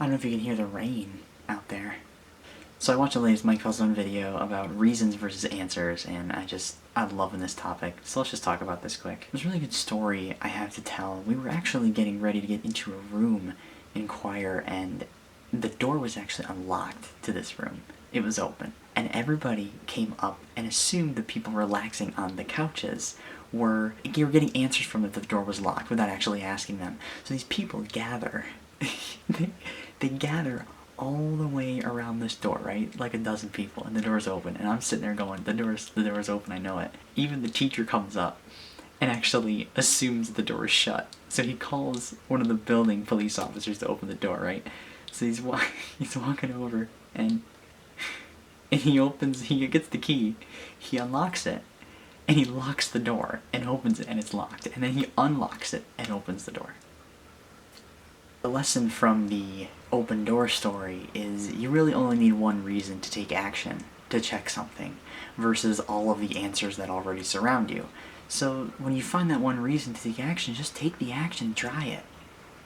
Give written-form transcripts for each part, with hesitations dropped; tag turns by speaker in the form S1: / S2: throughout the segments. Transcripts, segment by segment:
S1: I don't know if you can hear the rain out there. So I watched the latest MattPalka video about reasons versus answers, and I'm loving this topic. So let's just talk about this quick. There's a really good story I have to tell. We were actually getting ready to get into a room in choir, and the door was actually unlocked to this room. It was open. And everybody came up and assumed the people relaxing on the couches were getting answers from it that the door was locked without actually asking them. So these people gather. they gather all the way around this door, right? Like a dozen people, and the door's open, and I'm sitting there going, the door's open, I know it. Even the teacher comes up and actually assumes the door is shut. So he calls one of the building police officers to open the door, right? So he's walking over, and he gets the key, he unlocks it, and he locks the door, and opens it, and it's locked. And then he unlocks it, and opens the door. The lesson from the open door story is you really only need one reason to take action, to check something, versus all of the answers that already surround you. So when you find that one reason to take action, just take the action, try it.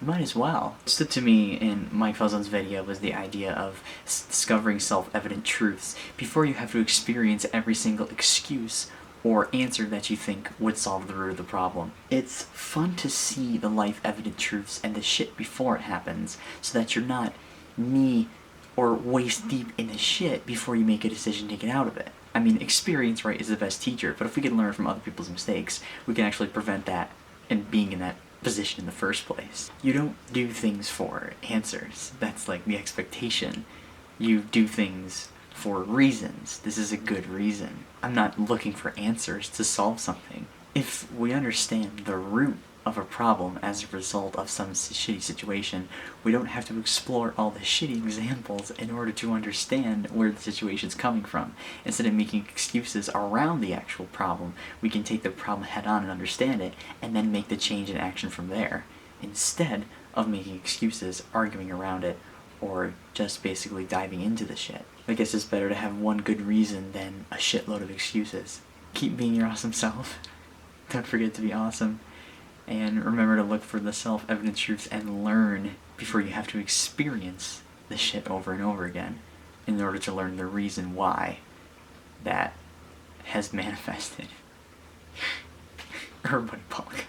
S1: You might as well. What stood to me in MattPalka's video was the idea of discovering self-evident truths before you have to experience every single excuse or answer that you think would solve the root of the problem. It's fun to see the life-evident truths and the shit before it happens, so that you're not knee or waist deep in the shit before you make a decision to get out of it. I mean, experience, right, is the best teacher, but if we can learn from other people's mistakes, we can actually prevent that and being in that position in the first place. You don't do things for answers. That's like the expectation. You do things for reasons. This is a good reason. I'm not looking for answers to solve something. If we understand the root of a problem as a result of some shitty situation, we don't have to explore all the shitty examples in order to understand where the situation's coming from. Instead of making excuses around the actual problem, we can take the problem head on and understand it, and then make the change in action from there, instead of making excuses, arguing around it, or just basically diving into the shit. I guess it's better to have one good reason than a shitload of excuses. Keep being your awesome self. Don't forget to be awesome. And remember to look for the self-evident truths and learn before you have to experience the shit over and over again in order to learn the reason why that has manifested. MattPalka.